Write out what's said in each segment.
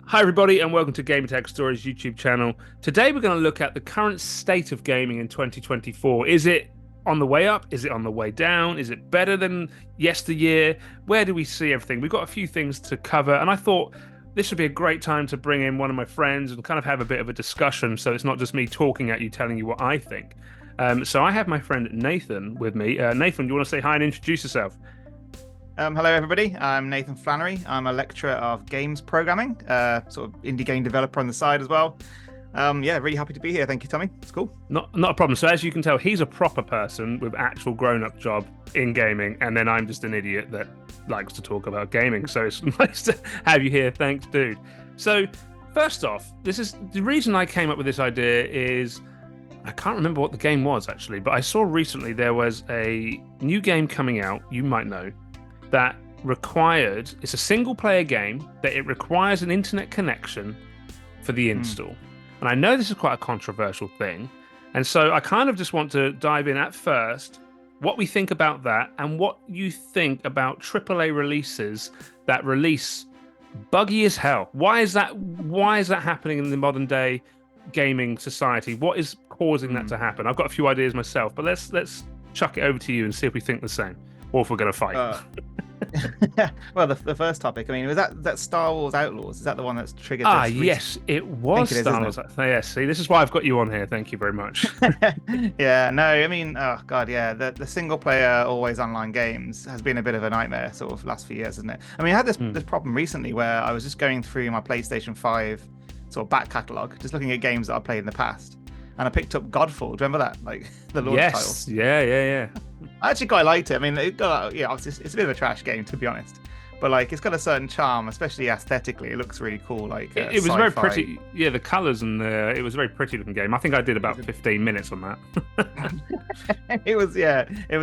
Hi, everybody, and welcome to Gamer Tag Stories YouTube channel. Today, we're going to look at the current state of gaming in 2024. Is it on the way up? Is it on the way down? Is it better than yesteryear? Where do we see everything? We've got a few things to cover, and I thought this would be a great time to bring in one of my friends and kind of have a bit of a discussion so it's not just me talking at you, telling you what I think. So I have my friend Nathan with me. Nathan, do you want to say hi and introduce yourself? Hello, everybody. I'm Nathan Flannery. I'm a lecturer of games programming, sort of indie game developer on the side as well. Yeah, really happy to be here. Thank you, Tommy. It's cool. Not a problem. So as you can tell, he's a proper person with actual grown-up job in gaming, and then I'm just an idiot that likes to talk about gaming. So it's nice to have you here. Thanks, dude. So first off, this is the reason I came up with this idea is I can't remember what the game was actually, but I saw recently there was a new game coming out. You might know. That it's a single player game that it requires an internet connection for the install. And I know this is quite a controversial thing. And so I kind of just want to dive in at first, what we think about that and what you think about AAA releases that release buggy as hell. Why is that happening in the modern day gaming society? What is causing that to happen? I've got a few ideas myself, but let's chuck it over to you and see if we think the same or if we're going to fight. Well, the first topic, I mean, was that Star Wars Outlaws? Is that the one that's triggered this? Yes, it was Star Wars. Yes, see, this is why I've got you on here. Thank you very much. Yeah, no, I mean, oh god, yeah, the single player always online games has been a bit of a nightmare sort of last few years, hasn't it? I mean, I had this problem recently where I was just going through my PlayStation 5 sort of back catalogue, just looking at games that I played in the past. And I picked up Godfall. Do you remember that? Like the launch title. Yes. Yeah. I actually quite liked it. I mean, it's a bit of a trash game, to be honest. But like, it's got a certain charm, especially aesthetically. It looks really cool. Like it was very pretty. Yeah, the colours and it was a very pretty looking game. I think I did about 15 minutes on that. It was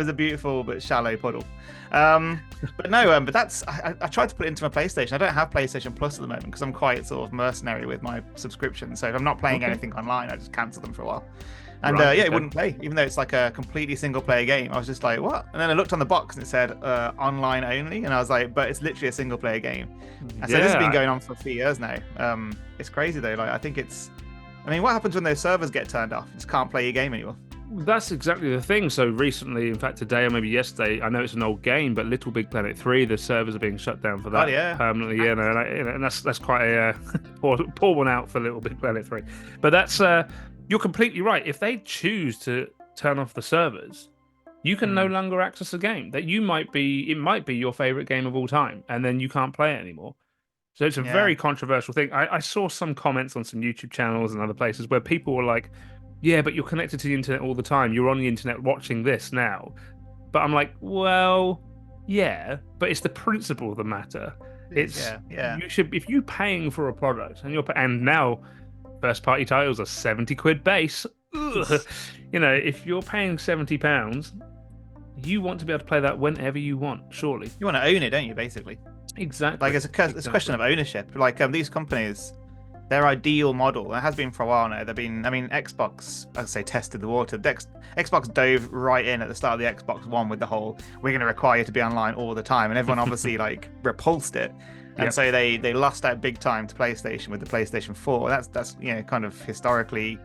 a beautiful but shallow puddle. But that's I tried to put it into my PlayStation. I don't have PlayStation Plus at the moment because I'm quite sort of mercenary with my subscription. So if I'm not playing anything online, I just cancel them for a while. And it wouldn't play, even though it's like a completely single player game. I was just like, what? And then I looked on the box and it said online only. And I was like, but it's literally a single player game. And so this has been going on for a few years now. It's crazy though. Like, I mean, what happens when those servers get turned off? You just can't play your game anymore. That's exactly the thing. So recently, in fact, today or maybe yesterday, I know it's an old game, but Little Big Planet 3, the servers are being shut down for that permanently. Yeah, and that's quite a poor one out for Little Big Planet 3. But that's you're completely right. If they choose to turn off the servers, you can no longer access a game that it might be your favorite game of all time, and then you can't play it anymore. So it's a very controversial thing. I saw some comments on some YouTube channels and other places where people were like, yeah, but you're connected to the internet all the time. You're on the internet watching this now. But I'm like, well, yeah, but it's the principle of the matter. It's you should, if you're paying for a product and now first party titles are 70 quid base. You know, if you're paying £70, you want to be able to play that whenever you want, surely. You want to own it, don't you, basically? Exactly. Like it's a question of ownership. Like these companies, their ideal model, it has been for a while now. Xbox, I'd say, tested the water. Xbox dove right in at the start of the Xbox One with the whole, we're going to require you to be online all the time. And everyone obviously like repulsed it. And so they lost out big time to PlayStation with the PlayStation 4. That's kind of historically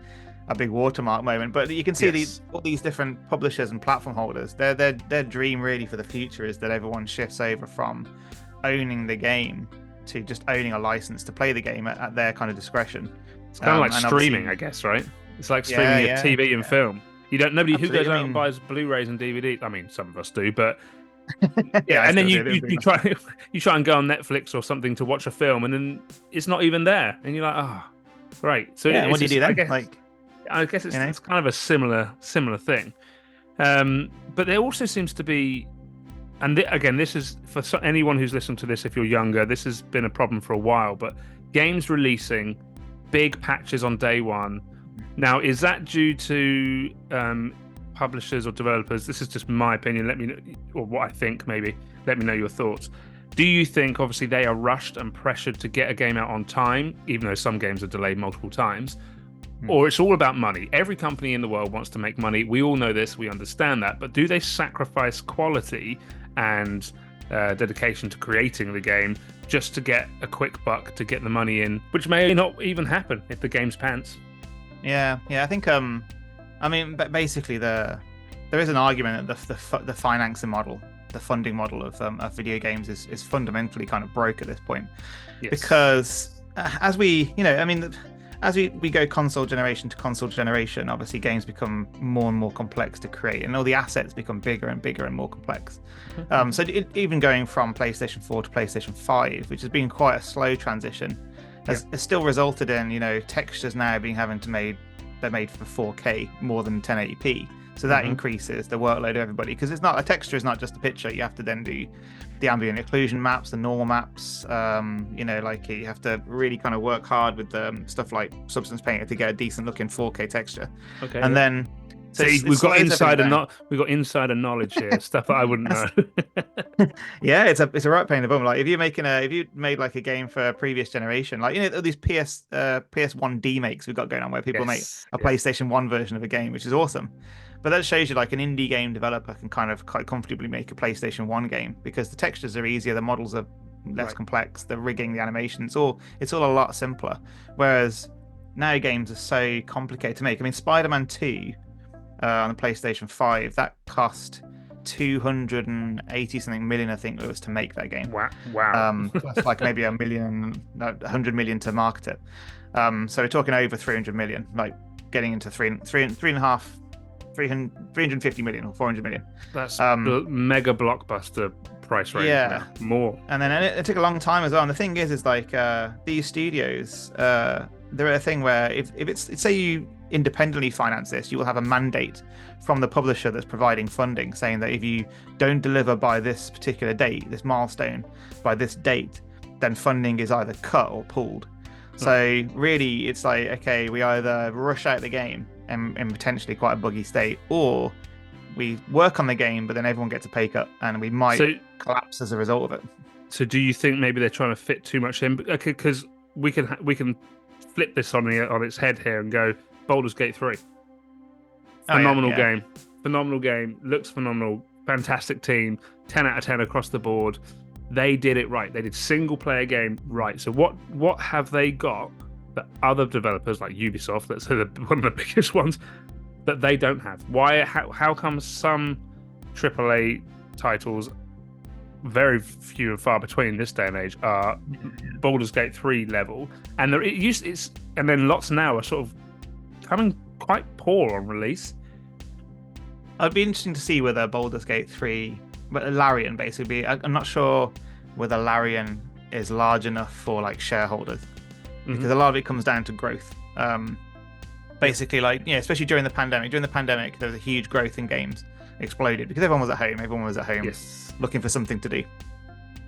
a big watermark moment. But you can see all these different publishers and platform holders. Their dream really for the future is that everyone shifts over from owning the game to just owning a license to play the game at their kind of discretion. It's kind of like streaming, I guess, right? It's like streaming your TV and film. Nobody who goes out and buys Blu-rays and DVDs. I mean, some of us do, but and then you try and go on Netflix or something to watch a film, and then it's not even there, and you're like, oh, great. So what do you do then? I guess it's kind of a similar thing. But there also seems to be. And again, this is for anyone who's listened to this, if you're younger, this has been a problem for a while, but games releasing big patches on day one. Now, is that due to publishers or developers? This is just my opinion. Let me know, or what I think, maybe. Let me know your thoughts. Do you think, obviously, they are rushed and pressured to get a game out on time, even though some games are delayed multiple times? Or it's all about money? Every company in the world wants to make money. We all know this. We understand that. But do they sacrifice quality and dedication to creating the game just to get a quick buck to get the money in, which may not even happen if the game's pants. Yeah. I think I mean, but basically there is an argument that the financing model, the funding model of video games is fundamentally kind of broke at this point. Yes. Because as we, I mean, as we go console generation to console generation, obviously games become more and more complex to create, and all the assets become bigger and bigger and more complex. So even going from PlayStation 4 to PlayStation 5, which has been quite a slow transition, has still resulted in textures now having to they're made for 4K more than 1080p. So that increases the workload of everybody, because a texture is not just a picture. You have to then do the ambient occlusion maps, the normal maps. Like you have to really kind of work hard with stuff like Substance Painter to get a decent looking 4K texture. Okay. And then we've got insider knowledge here, stuff that I wouldn't know. Yeah, it's a right pain in the bum. Like if you made like a game for a previous generation, like all these PS1 demakes we've got going on, where people make a PlayStation 1 version of a game, which is awesome. But that shows you like an indie game developer can kind of quite comfortably make a PlayStation 1 game, because the textures are easier, the models are less complex, the rigging, the animation, it's all a lot simpler. Whereas now games are so complicated to make. I mean, Spider-Man 2 on the PlayStation 5, that cost 280 something million, I think it was, to make that game. Wow. Plus like maybe 100 million to market it. So we're talking over 300 million, like getting into 350 million or 400 million. That's mega blockbuster price range. Yeah, more. And then it took a long time as well. And the thing is like these studios, they're a thing where if it's, say you independently finance this, you will have a mandate from the publisher that's providing funding, saying that if you don't deliver by this particular date, this milestone, by this date, then funding is either cut or pulled. So really, it's like, okay, we either rush out the game in potentially quite a buggy state, or we work on the game, but then everyone gets a pay cut, and we might collapse as a result of it. So do you think maybe they're trying to fit too much in? Because we can flip this on its head here and go, Baldur's Gate 3. Phenomenal game, looks phenomenal, fantastic team, 10 out of 10 across the board. They did it right. They did single player game right. So what have they got that other developers like Ubisoft, let's say one of the biggest ones, that they don't have? How come some AAA titles, very few and far between this day and age, are Baldur's Gate 3 level, and and then lots now are sort of coming quite poor on release? It'd be interesting to see whether Baldur's Gate 3, but Larian basically, I'm not sure whether Larian is large enough for like shareholders, because a lot of it comes down to growth. Basically, like, especially during the pandemic. During the pandemic, there was a huge growth in games, exploded because everyone was at home. Looking for something to do.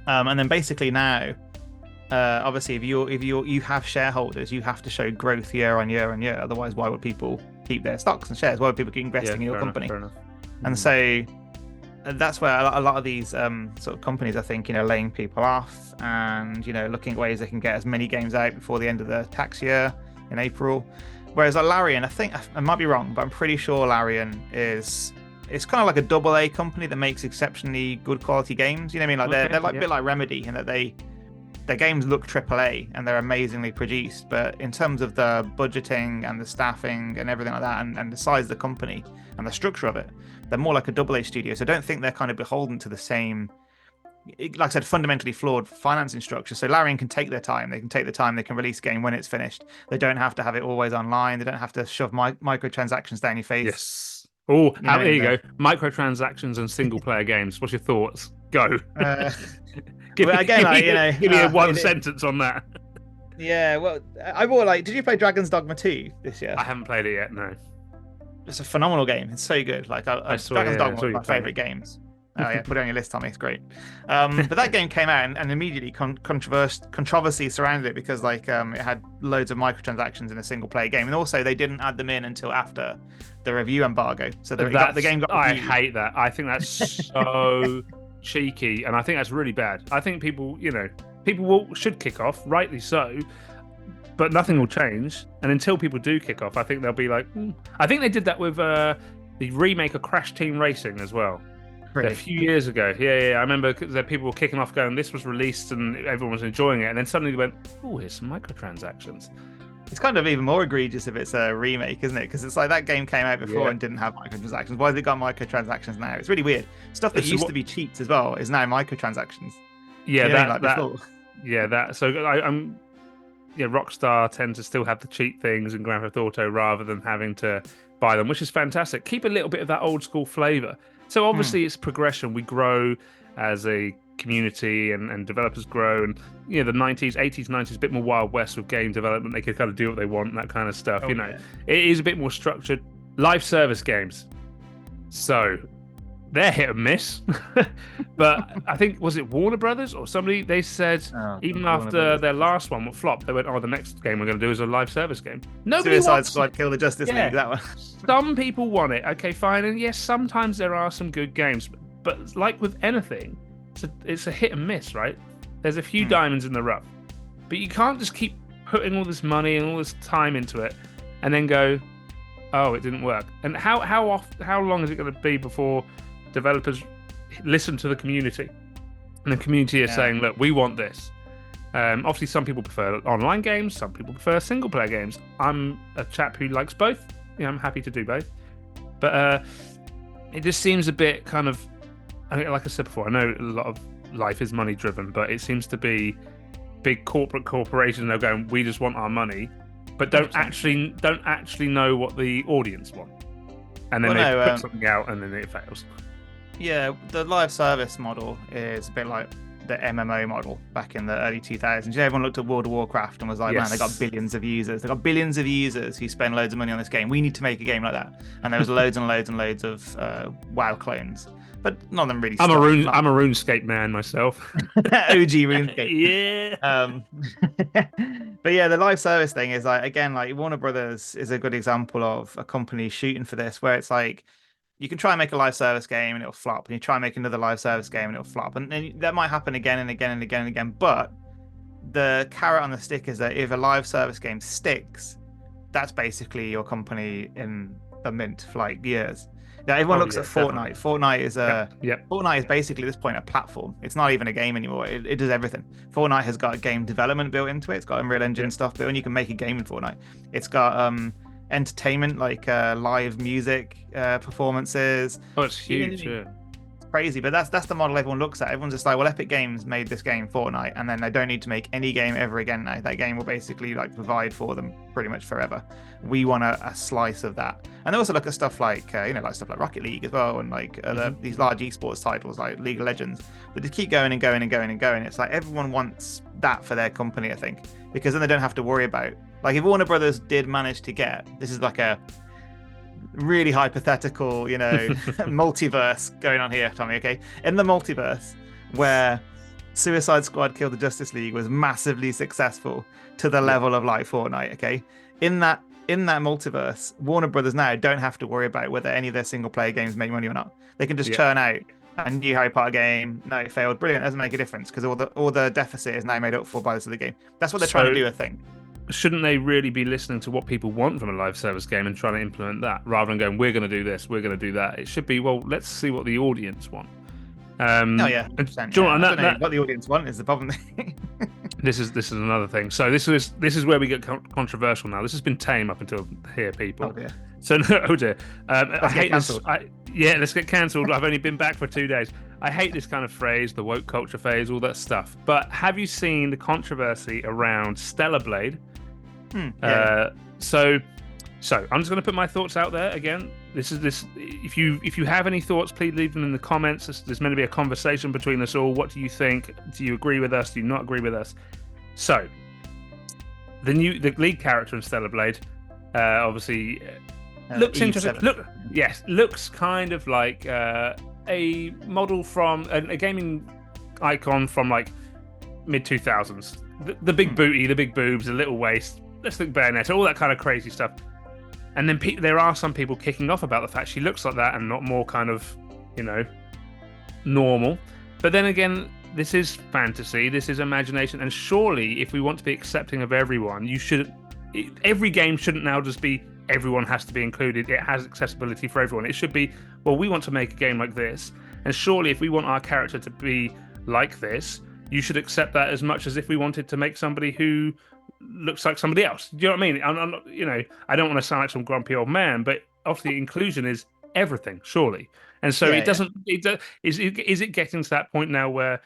And then basically now, obviously, if you have shareholders, you have to show growth year on year on year. Otherwise, why would people keep their stocks and shares? Why would people keep investing in your company? Fair enough. And so that's where a lot of these sort of companies, I think, laying people off, and looking at ways they can get as many games out before the end of the tax year in April. Whereas like Larian, I think, I might be wrong, but I'm pretty sure Larian it's kind of like a AA company that makes exceptionally good quality games. You know what I mean? Like they're like a bit like Remedy, in that their games look AAA and they're amazingly produced. But in terms of the budgeting and the staffing and everything like that, and the size of the company and the structure of it, they're more like a AA studio. So I don't think they're kind of beholden to the same, like I said, fundamentally flawed financing structure. So Larian can take their time. They can release a game when it's finished. They don't have to have it always online. They don't have to shove microtransactions down your face. Yes. Oh, there you go. Microtransactions and single player games. What's your thoughts? Go. Give me one sentence on that. Yeah, well, I bought did you play Dragon's Dogma 2 this year? I haven't played it yet, no. It's a phenomenal game. It's so good. Like Dragon's Dogma is one of my favourite games. Oh yeah, put it on your list, Tommy. It's great. But that game came out and immediately controversy surrounded it, because it had loads of microtransactions in a single player game, and also they didn't add them in until after the review embargo. So the game got reviewed. I hate that. I think that's so cheeky, and I think that's really bad. I think people should kick off, rightly so, but nothing will change. And until people do kick off, I think they'll be like, I think they did that with the remake of Crash Team Racing as well. a Really? few years ago. Yeah. I remember that people were kicking off going, this was released and everyone was enjoying it. And then suddenly they went, oh, here's some microtransactions. It's kind of even more egregious if it's a remake, isn't it? Because it's like that game came out before and didn't have microtransactions. Why has it got microtransactions now? It's really weird. Stuff that used to be cheats as well is now microtransactions. Yeah, Yeah, Rockstar tend to still have the cheat things in Grand Theft Auto rather than having to buy them, which is fantastic. Keep a little bit of that old school flavor. So obviously it's progression. We grow as a community and developers grow, and the 90s, 80s, 90s, a bit more Wild West with game development. They could kind of do what they want, that kind of stuff. It is a bit more structured. Live service games, so they're hit and miss. But I think, was it Warner Brothers or somebody, they said even after their last one flopped, they went, the next game we're going to do is a live service game. Nobody Suicide Squad Kill the Justice League, that one. Some people want it. Okay, fine. And yes, sometimes there are some good games, but like with anything, it's a hit and miss, right? There's a few diamonds in the rough, but you can't just keep putting all this money and all this time into it and then go, oh, it didn't work. And how long is it going to be before developers listen to the community and the community is saying, look, we want this? Obviously some people prefer online games, some people prefer single player games. I'm a chap who likes both. I'm happy to do both, but it just seems a bit kind of, like I said before, I know a lot of life is money driven, but it seems to be big corporations. They're going, we just want our money, but don't 100%. actually know what the audience want, and then they put something out and then it fails. Yeah, the live service model is a bit like the MMO model back in the early 2000s. Everyone looked at World of Warcraft and was like, man, they got billions of users. They got billions of users who spend loads of money on this game. We need to make a game like that. And there was loads and loads and loads of WoW clones. But none of them really. I'm a RuneScape man myself. OG RuneScape. Yeah. But yeah, the live service thing is like Warner Brothers is a good example of a company shooting for this, where it's like you can try and make a live service game and it'll flop, and you try and make another live service game and it'll flop, and that might happen again and again and again and again. But the carrot on the stick is that if a live service game sticks, that's basically your company in a mint for like years. Now, everyone looks at Fortnite. Definitely. Fortnite is basically at this point a platform. It's not even a game anymore. It does everything. Fortnite has got game development built into it. It's got Unreal Engine stuff built, and you can make a game in Fortnite. It's got entertainment like live music performances. Oh, it's huge. It's crazy, but that's the model everyone looks at. Everyone's just like, well, Epic Games made this game Fortnite, and then they don't need to make any game ever again now. That game will basically like provide for them pretty much forever. We want a slice of that. And they also look at stuff like stuff like Rocket League as well, and like these large esports titles like League of Legends. But they keep going and going and going and going. It's like everyone wants that for their company, I think, because then they don't have to worry about, like, if Warner Brothers did manage to get, this is like a really hypothetical, multiverse going on here, Tommy. Okay, in the multiverse where Suicide Squad Kill the Justice League was massively successful to the level of like Fortnite. Okay, in that multiverse, Warner Brothers now don't have to worry about whether any of their single player games make money or not. They can just churn out a new Harry Potter game. No, it failed. Brilliant. It doesn't make a difference because all the deficit is now made up for by this other game. That's what they're trying to do, I think. Shouldn't they really be listening to what people want from a live service game and trying to implement that, rather than going, we're going to do this, we're going to do that? It should be, well, let's see what the audience want. Oh yeah, 100%, what the audience want is the problem. This is another thing. So this is where we get controversial now. This has been tame up until here, people. Oh dear. So I hate this. Let's get cancelled. I've only been back for 2 days. I hate this kind of phrase, the woke culture phase, all that stuff. But have you seen the controversy around Stellar Blade? So I'm just going to put my thoughts out there again. This. If you have any thoughts, please leave them in the comments. There's meant to be a conversation between us all. What do you think? Do you agree with us? Do you not agree with us? So, the lead character in Stellar Blade, obviously looks interesting. Looks kind of like a model from a gaming icon from like mid 2000s. The big booty, the big boobs, the little waist. Let's think Bayonetta, all that kind of crazy stuff. And then there are some people kicking off about the fact she looks like that and not more kind of, normal. But then again, this is fantasy, this is imagination, and surely if we want to be accepting of everyone, every game shouldn't now just be everyone has to be included. It has accessibility for everyone. It should be, well, we want to make a game like this, And surely, if we want our character to be like this, you should accept that as much as if we wanted to make somebody who looks like somebody else. Do you know what I mean? I'm not, I don't want to sound like some grumpy old man, but obviously inclusion is everything, surely. And so it Yeah, doesn't. Is it getting to that point now where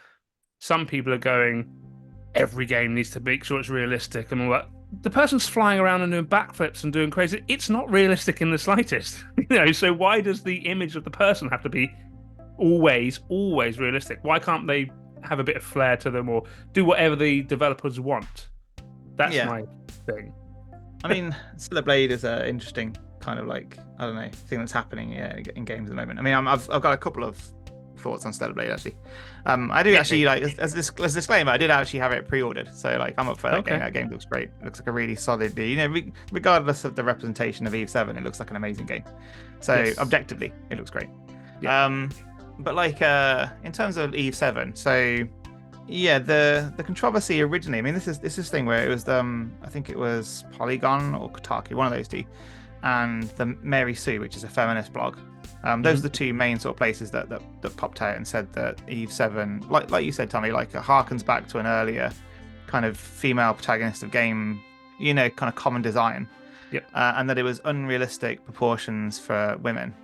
some people are going, every game needs to make sure it's realistic and all that? The person's flying around and doing backflips and doing crazy. It's not realistic in the slightest, So why does the image of the person have to be always realistic? Why can't they have a bit of flair to them or do whatever the developers want? That's my thing. I mean, Stellar Blade is an interesting kind of like, I don't know, thing that's happening in games at the moment. I mean, I've got a couple of thoughts on Stellar Blade actually. I do actually like as a disclaimer, I did actually have it pre-ordered, so like I'm up for that game. That game looks great. It looks like a really solid, regardless of the representation of Eve 7, it looks like an amazing game. So objectively, it looks great. Yeah. But like in terms of Eve 7, so yeah, the controversy originally, I mean, this is thing where it was I think it was Polygon or Kotaku, one of those two, and the Mary Sue, which is a feminist blog. Those are the two main sort of places that popped out and said that Eve 7, like you said, Tommy, like it harkens back to an earlier kind of female protagonist of game, kind of common design. Yep. And that it was unrealistic proportions for women.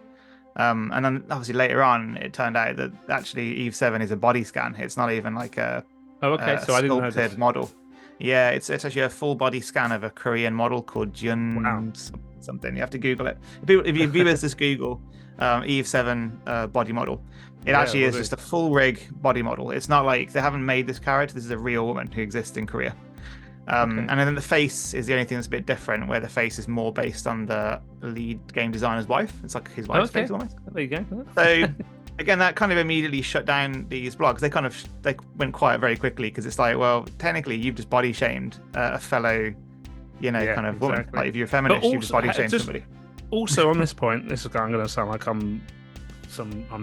And then obviously later on, it turned out that actually Eve 7 is a body scan. It's not even like a so I didn't know this. model. Yeah, it's actually a full body scan of a Korean model called Jun something. You have to Google it. If you viewers just Google Eve 7 body model, it actually is just a full rig body model. It's not like they haven't made this character. This is a real woman who exists in Korea. And then the face is the only thing that's a bit different, where the face is more based on the lead game designer's wife. It's like his wife's face almost. There you go. So again, that kind of immediately shut down these blogs. They went quiet very quickly because it's like, well, technically you've just body shamed a fellow, kind of woman. Like if you're a feminist, you've just body shamed somebody. Also on this point, I'm going to sound like I'm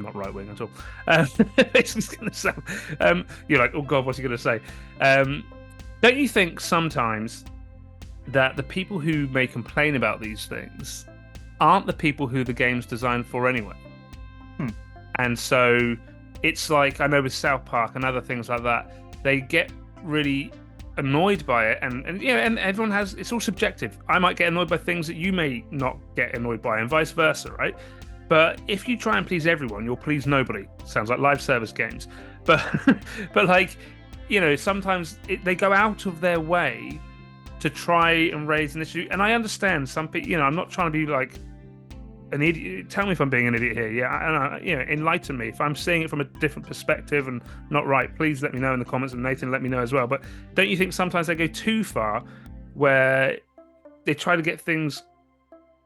not right wing at all. It's just going to sound you're like, oh god, what's he going to say? Don't you think sometimes that the people who may complain about these things aren't the people who the game's designed for anyway? And so it's like, I know with South Park and other things like that, they get really annoyed by it, and everyone has, it's all subjective. I might get annoyed by things that you may not get annoyed by, and vice versa, right? But if you try and please everyone, you'll please nobody. Sounds like live service games. But like, sometimes they go out of their way to try and raise an issue. And I understand some people, I'm not trying to be like an idiot. Tell me if I'm being an idiot here. Yeah, and enlighten me. If I'm seeing it from a different perspective and not right, please let me know in the comments, and Nathan, let me know as well. But don't you think sometimes they go too far where they try to get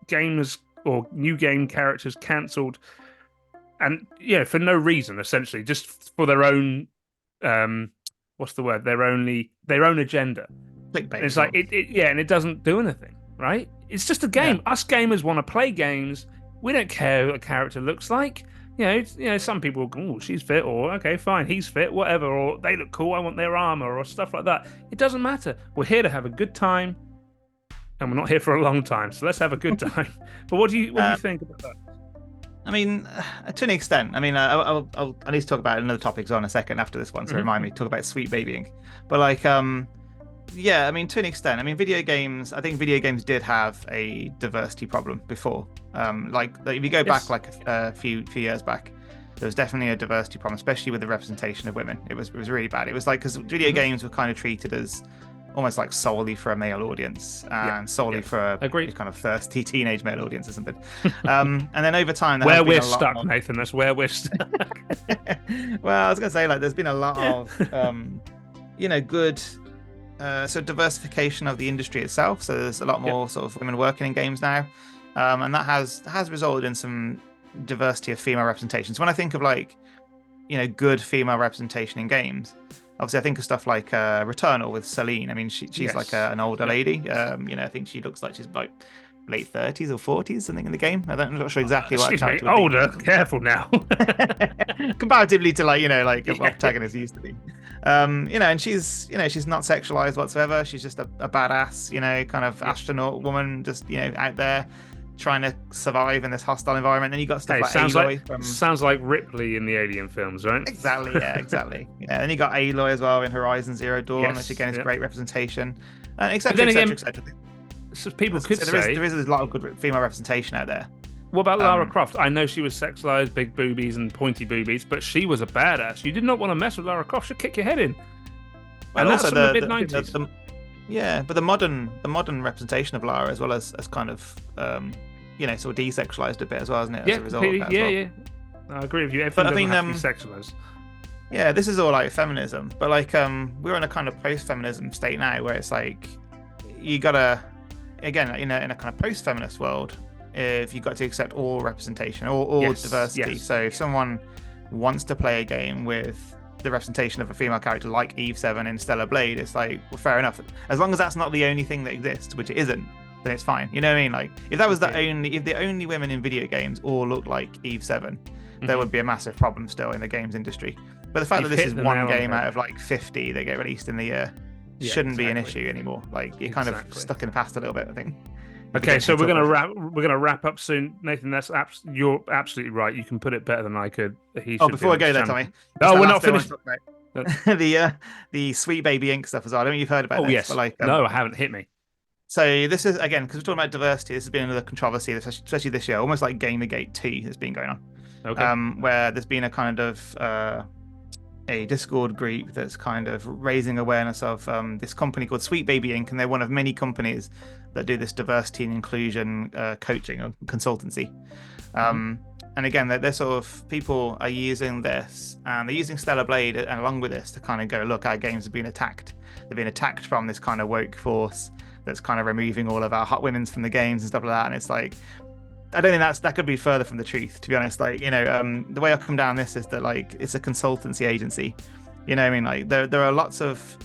games or new game characters cancelled, and for no reason, essentially, just for their own what's the word? Their own agenda. Clickbait. It's like and it doesn't do anything, right? It's just a game. Us gamers want to play games. We don't care what a character looks like. Some people go, oh, she's fit, or okay, fine, he's fit, whatever, or they look cool, I want their armor, or stuff like that. It doesn't matter. We're here to have a good time, and we're not here for a long time, so let's have a good time. But what do you think about that? I mean, to an extent. I mean, I need to talk about another topic in a second after this one, so remind me to talk about sweet babying. But like, I mean, to an extent. I mean, I think video games did have a diversity problem before. Like if you go back like a few years back, there was definitely a diversity problem, especially with the representation of women. It was really bad. It was like, because video games were kind of treated as almost like solely for a male audience and solely for a kind of thirsty teenage male audience or something. And then over time, where we're stuck, Nathan. That's where we're stuck. Well, I was going to say, like, there's been a lot of, good sort of diversification of the industry itself. So there's a lot more sort of women working in games now, and that has resulted in some diversity of female representations. When I think of like, good female representation in games, obviously I think of stuff like Returnal with Celine. I mean, she's like an older lady. I think she looks like she's like late 30s or 40s, something in the game. I'm not sure exactly what. She's older. Careful now. Comparatively to like a protagonist used to be. And she's not sexualized whatsoever. She's just a badass, kind of astronaut woman, just out there. trying to survive in this hostile environment. And you got stuff Hey, like sounds Aloy like from sounds like Ripley in the Alien films, right? exactly, yeah, exactly. Yeah, and you got Aloy as well in Horizon Zero Dawn, which Yes. again is Yeah. great representation, But etc. then etc. again, etc. so people could So there say, is a lot of good female representation out there. what about Lara Um, Croft? I know she was sexualized, big boobies and pointy boobies, but she was a badass. You did not want to mess with Lara Croft. She'd kick your head in. well, And that's also from the the, mid I think 90s. yeah, but the modern representation of Lara as well as kind of sort of desexualized a bit as well, isn't it? As Yeah, a result of completely. that as Yeah, well. yeah. I agree with you. But Everything I doesn't mean, have to be sexualized. yeah, this is all like feminism, but like we're in a kind of post-feminism state now where it's like you gotta, again, in a kind of post-feminist world, if you got to accept all representation, all Yes, diversity. yes. So if someone wants to play a game with the representation of a female character like Eve 7 in Stellar Blade, it's like, well, fair enough. As long as that's not the only thing that exists, which it isn't, then it's fine. You know what I mean? Like if that was if the only women in video games all looked like Eve 7, there would be a massive problem still in the games industry. But the fact that this is one game out of like 50 that get released in the year shouldn't be an issue anymore. Like you're kind of stuck in the past a little bit, I think. Okay, so we're gonna wrap up soon, Nathan. You're absolutely right. You can put it better than I could. Before I go there, Tommy. Oh, we're not finished. The Sweet Baby Ink stuff as well. I don't know if you've heard about this. Yes. But like, no, I haven't. Hit me. So this is, again, because we're talking about diversity, this has been another controversy, especially this year, almost like Gamergate 2 has been going on. Okay. Where there's been a kind of a Discord group that's kind of raising awareness of this company called Sweet Baby Inc. And they're one of many companies that do this diversity and inclusion coaching or consultancy. And again, they're sort of, people are using this, and they're using Stellar Blade and along with this to kind of go, look, our games have been attacked. They've been attacked from this kind of woke force that's kind of removing all of our hot women's from the games and stuff like that. And it's like, I don't think that could be further from the truth, to be honest. Like, the way I come down this is that like it's a consultancy agency. You know what I mean? Like there are lots of,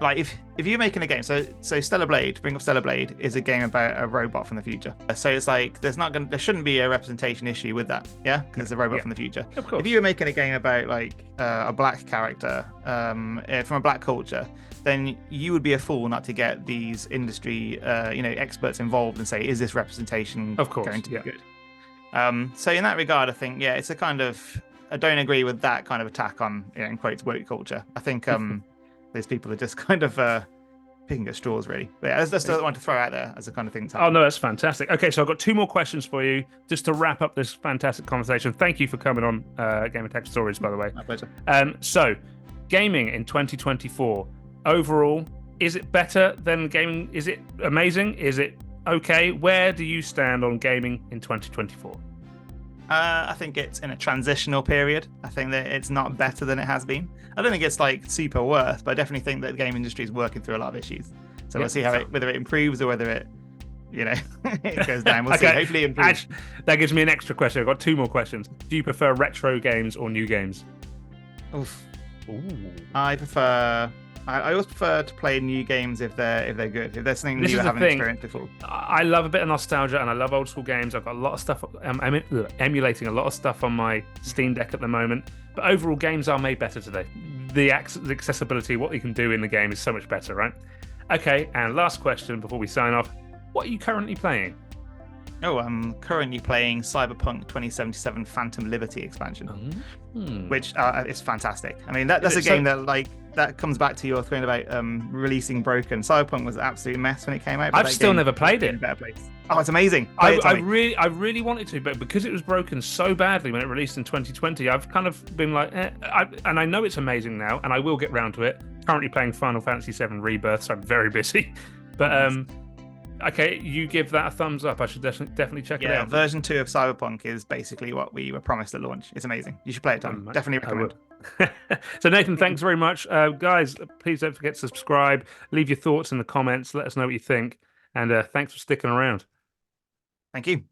like, if you're making a game, so Stellar Blade, bring up Stellar Blade, is a game about a robot from the future. So it's like there shouldn't be a representation issue with that, yeah, because it's a robot from the future. Of course. If you were making a game about like a black character from a black culture, then you would be a fool not to get these industry experts involved and say, is this representation going to be good? So in that regard, I think it's a kind of, I don't agree with that kind of attack on, in quotes, woke culture. I think these people are just kind of picking at straws, really. But yeah, that's what I want to throw out there as a kind of thing. Oh, no, that's fantastic. Okay, so I've got two more questions for you, just to wrap up this fantastic conversation. Thank you for coming on Game Attack Stories, by the way. My pleasure. So, gaming in 2024, overall, is it better than gaming? Is it amazing? Is it okay? Where do you stand on gaming in 2024? I think it's in a transitional period. I think that it's not better than it has been. I don't think it's like super worse, but I definitely think that the game industry is working through a lot of issues. So we'll see whether it improves or whether it, it goes down. We'll see. Hopefully it improves. That gives me an extra question. I've got two more questions. Do you prefer retro games or new games? Oof. Ooh. I always prefer to play new games if they're good. If there's something new I haven't experienced before. I love a bit of nostalgia and I love old school games. I've got a lot of stuff. I'm emulating a lot of stuff on my Steam Deck at the moment. But overall, games are made better today. The accessibility, what you can do in the game is so much better, right? Okay, and last question before we sign off. What are you currently playing? Oh, I'm currently playing Cyberpunk 2077 Phantom Liberty expansion, which is fantastic. I mean, that's a game that comes back to your thing about releasing broken. Cyberpunk was an absolute mess when it came out. I've still never played it. Better place. Oh, it's amazing. I really wanted to, but because it was broken so badly when it released in 2020, I've kind of been like, and I know it's amazing now, and I will get round to it. Currently playing Final Fantasy VII Rebirth, so I'm very busy. But okay, you give that a thumbs up. I should definitely check it out. Version 2 of Cyberpunk is basically what we were promised at launch. It's amazing. You should play it, Tom. Definitely recommend. So Nathan, thanks very much. Guys, please don't forget to subscribe. Leave your thoughts in the comments. Let us know what you think. And thanks for sticking around. Thank you.